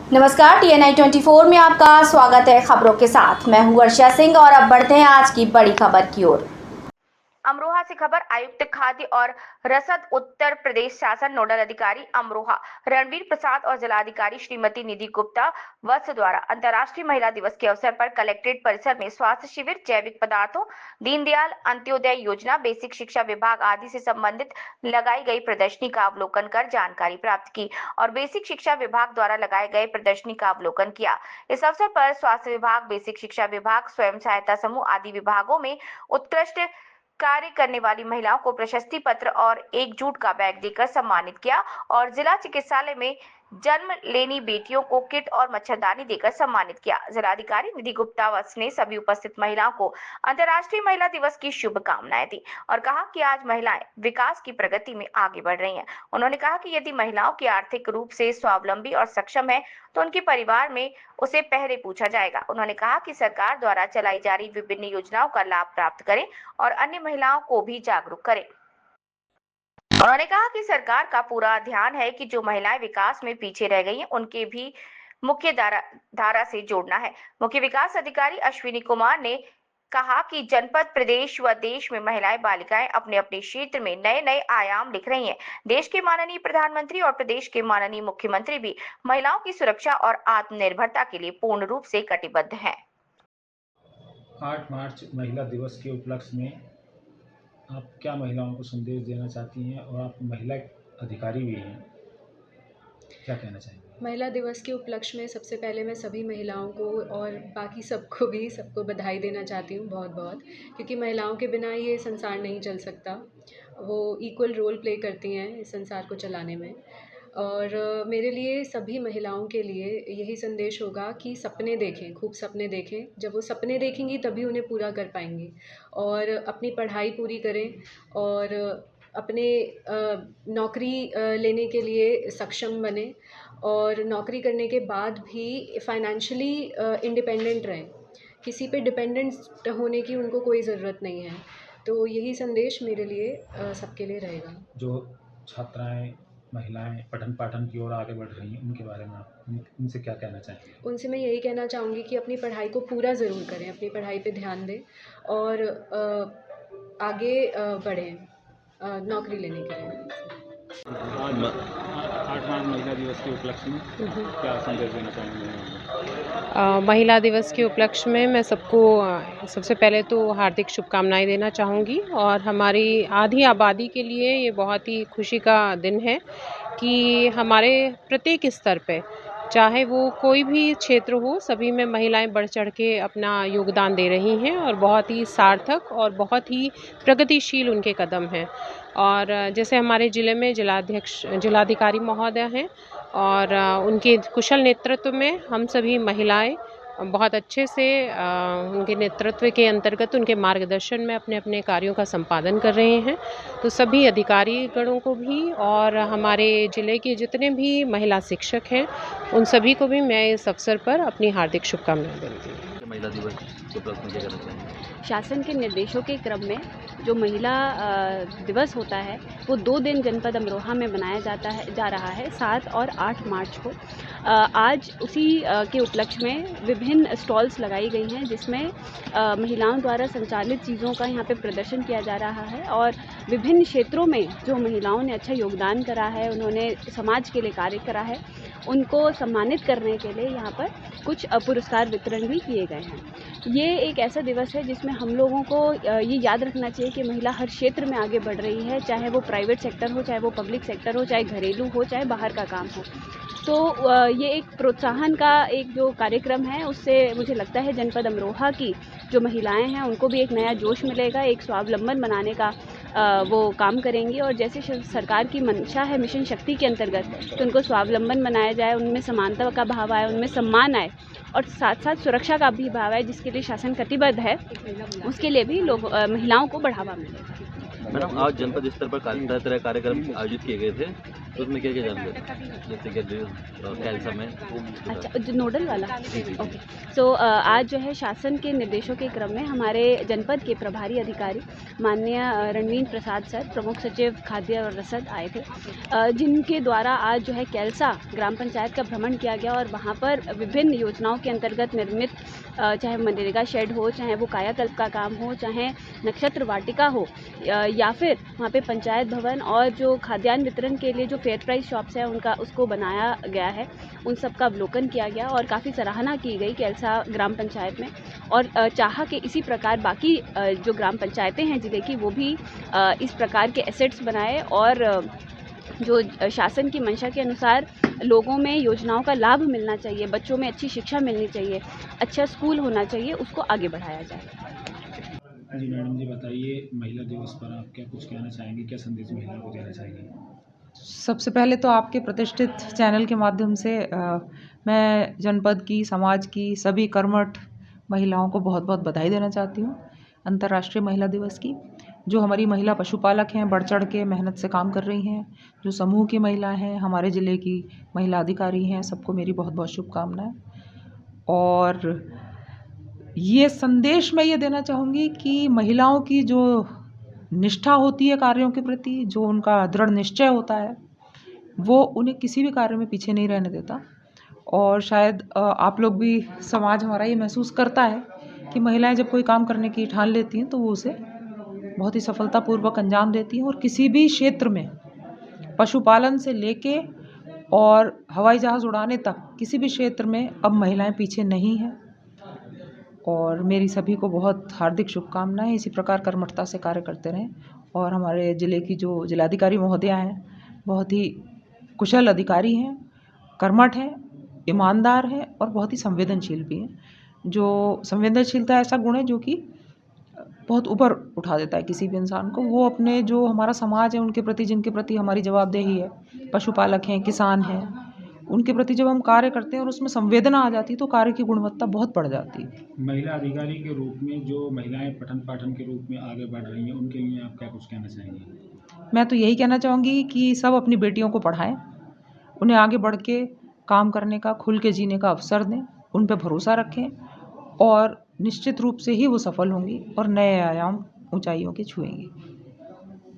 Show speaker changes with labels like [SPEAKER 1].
[SPEAKER 1] नमस्कार, TNI 24 में आपका स्वागत है। खबरों के साथ मैं हूं वर्षा सिंह और अब बढ़ते हैं आज की बड़ी खबर की ओर। अमरोहा से खबर। आयुक्त खाद्य और रसद उत्तर प्रदेश शासन नोडल अधिकारी अमरोहा रणवीर प्रसाद और जिलाधिकारी श्रीमती निधि गुप्ता वत्स द्वारा अंतर्राष्ट्रीय महिला दिवस के अवसर पर कलेक्ट्रेट परिसर में स्वास्थ्य शिविर, जैविक पदार्थों, दीनदयाल अंत्योदय योजना, बेसिक शिक्षा विभाग आदि से संबंधित लगाई गई प्रदर्शनी का अवलोकन कर जानकारी प्राप्त की और बेसिक शिक्षा विभाग द्वारा लगाए गए प्रदर्शनी का अवलोकन किया। इस अवसर पर स्वास्थ्य विभाग, बेसिक शिक्षा विभाग, स्वयं सहायता समूह आदि विभागों में उत्कृष्ट कार्य करने वाली महिलाओं को प्रशस्ति पत्र और एकजुट का बैग देकर सम्मानित किया और जिला चिकित्सालय में जन्म लेनी बेटियों को किट और मच्छरदानी देकर सम्मानित किया। जिलाधिकारी निधि गुप्ता वत्स ने सभी उपस्थित महिलाओं को अंतर्राष्ट्रीय महिला दिवस की शुभकामनाएं दी और कहा कि आज महिलाएं विकास की प्रगति में आगे बढ़ रही हैं। उन्होंने कहा कि यदि महिलाओं की आर्थिक रूप से स्वावलंबी और सक्षम है तो उनके परिवार में उसे पहले पूछा जाएगा। उन्होंने कहा कि सरकार द्वारा चलाई जा रही विभिन्न योजनाओं का लाभ प्राप्त करें और अन्य महिलाओं को भी जागरूक करें। उन्होंने कहा कि सरकार का पूरा ध्यान है कि जो महिलाएं विकास में पीछे रह गई हैं उनके भी मुख्य धारा से जोड़ना है। मुख्य विकास अधिकारी अश्विनी कुमार ने कहा कि जनपद, प्रदेश व देश में महिलाएं, बालिकाएं अपने अपने क्षेत्र में नए नए आयाम लिख रही हैं। देश के माननीय प्रधानमंत्री और प्रदेश के माननीय मुख्यमंत्री भी महिलाओं की सुरक्षा और आत्मनिर्भरता के लिए पूर्ण रूप से कटिबद्ध हैं।
[SPEAKER 2] 8 मार्च महिला दिवस के उपलक्ष्य में आप क्या महिलाओं को संदेश देना चाहती हैं और आप महिला अधिकारी भी हैं, क्या कहना चाहेंगे?
[SPEAKER 3] महिला दिवस के उपलक्ष्य में सबसे पहले मैं सभी महिलाओं को और बाकी सबको बधाई देना चाहती हूँ बहुत बहुत, क्योंकि महिलाओं के बिना ये संसार नहीं चल सकता। वो इक्वल रोल प्ले करती हैं इस संसार को चलाने में। और मेरे लिए, सभी महिलाओं के लिए यही संदेश होगा कि सपने देखें, खूब सपने देखें। जब वो सपने देखेंगी तभी उन्हें पूरा कर पाएंगी और अपनी पढ़ाई पूरी करें और अपने नौकरी लेने के लिए सक्षम बने और नौकरी करने के बाद भी फाइनेंशियली इंडिपेंडेंट रहें। किसी पे डिपेंडेंट होने की उनको कोई ज़रूरत नहीं है। तो यही संदेश मेरे लिए सबके लिए रहेगा।
[SPEAKER 2] जो छात्राएं, महिलाएं पठन पाठन की ओर आगे बढ़ रही हैं, उनके बारे में आप उनसे क्या कहना चाहेंगे?
[SPEAKER 3] उनसे मैं यही कहना चाहूँगी कि अपनी पढ़ाई को पूरा ज़रूर करें, अपनी पढ़ाई पे ध्यान दें और आगे बढ़ें नौकरी लेने के लिए।
[SPEAKER 2] आज 8 मार्च महिला दिवस के उपलक्ष्य में क्या संदेश देना चाहेंगे?
[SPEAKER 4] महिला दिवस के उपलक्ष्य में मैं सबको सबसे पहले तो हार्दिक शुभकामनाएं देना चाहूँगी और हमारी आधी आबादी के लिए ये बहुत ही खुशी का दिन है कि हमारे प्रत्येक स्तर पे, चाहे वो कोई भी क्षेत्र हो, सभी में महिलाएं बढ़ चढ़ के अपना योगदान दे रही हैं और बहुत ही सार्थक और बहुत ही प्रगतिशील उनके कदम हैं। और जैसे हमारे ज़िले में जिलाधिकारी महोदय हैं और उनके कुशल नेतृत्व में हम सभी महिलाएं बहुत अच्छे से उनके नेतृत्व के अंतर्गत, उनके मार्गदर्शन में अपने अपने कार्यों का संपादन कर रहे हैं। तो सभी अधिकारी गणों को भी और हमारे ज़िले के जितने भी महिला शिक्षक हैं, उन सभी को भी मैं इस अवसर पर अपनी हार्दिक शुभकामनाएं देती हूँ।
[SPEAKER 5] महिला दिवस के उपलक्ष्य में क्या करना चाहेंगे?
[SPEAKER 6] शासन के निर्देशों के क्रम में जो महिला दिवस होता है वो 2 दिन जनपद अमरोहा में मनाया जा रहा है, 7 और 8 मार्च को। आज उसी के उपलक्ष्य में विभिन्न स्टॉल्स लगाई गई हैं जिसमें महिलाओं द्वारा संचालित चीज़ों का यहाँ पे प्रदर्शन किया जा रहा है और विभिन्न क्षेत्रों में जो महिलाओं ने अच्छा योगदान करा है, उन्होंने समाज के लिए कार्य करा है, उनको सम्मानित करने के लिए यहाँ पर कुछ पुरस्कार वितरण भी किए गए हैं। ये एक ऐसा दिवस है जिसमें हम लोगों को ये याद रखना चाहिए कि महिला हर क्षेत्र में आगे बढ़ रही है, चाहे वो प्राइवेट सेक्टर हो, चाहे वो पब्लिक सेक्टर हो, चाहे घरेलू हो, चाहे बाहर का काम हो। तो ये एक प्रोत्साहन का एक जो कार्यक्रम है, उससे मुझे लगता है जनपद अमरोहा की जो महिलाएं हैं उनको भी एक नया जोश मिलेगा, एक स्वावलंबन बनाने का वो काम करेंगी और जैसे सरकार की मंशा है मिशन शक्ति के अंतर्गत, तो उनको स्वावलंबन बनाया जाए, उनमें समानता का भाव आए, उनमें सम्मान आए और साथ साथ सुरक्षा का भी भाव है, जिसके लिए शासन कटिबद्ध है, उसके लिए भी लोग महिलाओं को बढ़ावा मिलेगा।
[SPEAKER 5] मैडम, आज जनपद स्तर पर तरह तरह कार्यक्रम आयोजित किए गए थे, तो उसमें क्या क्या जानकारी, जैसे कि कैल्सा में?
[SPEAKER 6] अच्छा, जो नोडल वाला, ओके। सो आज जो है शासन के निर्देशों के क्रम में हमारे जनपद के प्रभारी अधिकारी माननीय रणवीर प्रसाद सर, प्रमुख सचिव खाद्य और रसद आए थे, जिनके द्वारा आज जो है कैल्सा ग्राम पंचायत का भ्रमण किया गया और वहाँ पर विभिन्न योजनाओं के अंतर्गत निर्मित चाहे मनरेगा शेड हो, चाहे वो कायाकल्प का काम हो, चाहे नक्षत्र वाटिका हो, या फिर वहाँ पे पंचायत भवन और जो खाद्यान्न वितरण के लिए जो फेयर प्राइस शॉप्स हैं उनका उसको बनाया गया है, उन सब का अवलोकन किया गया और काफ़ी सराहना की गई कैल्सा ग्राम पंचायत में। और चाहा कि इसी प्रकार बाकी जो ग्राम पंचायतें हैं ज़िले की, वो भी इस प्रकार के एसेट्स बनाए और जो शासन की मंशा के अनुसार लोगों में योजनाओं का लाभ मिलना चाहिए, बच्चों में अच्छी शिक्षा मिलनी चाहिए, अच्छा स्कूल होना चाहिए, उसको आगे बढ़ाया जाए।
[SPEAKER 2] जी मैडम जी, बताइए महिला दिवस पर आप क्या कुछ कहना चाहेंगे, क्या संदेश महिलाओं को देना चाहेंगे?
[SPEAKER 7] सबसे पहले तो आपके प्रतिष्ठित चैनल के माध्यम से मैं जनपद की, समाज की सभी कर्मठ महिलाओं को बहुत बहुत बधाई देना चाहती हूँ अंतर्राष्ट्रीय महिला दिवस की। जो हमारी महिला पशुपालक हैं, बढ़ चढ़ के मेहनत से काम कर रही हैं, जो समूह की महिला हैं, हमारे ज़िले की महिला अधिकारी हैं, सबको मेरी बहुत बहुत शुभकामनाएं। और ये संदेश मैं ये देना चाहूँगी कि महिलाओं की जो निष्ठा होती है कार्यों के प्रति, जो उनका दृढ़ निश्चय होता है, वो उन्हें किसी भी कार्य में पीछे नहीं रहने देता। और शायद आप लोग भी, समाज हमारा ये महसूस करता है कि महिलाएं जब कोई काम करने की ठान लेती हैं तो वो उसे बहुत ही सफलतापूर्वक अंजाम देती हैं। और किसी भी क्षेत्र में, पशुपालन से लेके और हवाई जहाज़ उड़ाने तक, किसी भी क्षेत्र में अब महिलाएं पीछे नहीं हैं। और मेरी सभी को बहुत हार्दिक शुभकामनाएं। इसी प्रकार कर्मठता से कार्य करते रहें। और हमारे ज़िले की जो जिलाधिकारी महोदया हैं, बहुत ही कुशल अधिकारी हैं, कर्मठ हैं, ईमानदार हैं और बहुत ही संवेदनशील भी हैं। जो संवेदनशीलता ऐसा गुण है जो कि बहुत ऊपर उठा देता है किसी भी इंसान को। वो अपने जो हमारा समाज है उनके प्रति, जिनके प्रति हमारी जवाबदेही है, पशुपालक हैं, किसान हैं, उनके प्रति जब हम कार्य करते हैं और उसमें संवेदना आ जाती है तो कार्य की गुणवत्ता बहुत बढ़ जाती है।
[SPEAKER 2] महिला अधिकारी के रूप में जो महिलाएं पठन पाठन के रूप में आगे बढ़ रही हैं, उनके लिए आप क्या कुछ कहना चाहेंगे?
[SPEAKER 7] मैं तो यही कहना चाहूँगी कि सब अपनी बेटियों को पढ़ाएं, उन्हें आगे बढ़ के काम करने का, खुल के जीने का अवसर दें, उन पर भरोसा रखें और निश्चित रूप से ही वो सफल होंगी और नए आयाम, ऊंचाइयों के छुएंगी।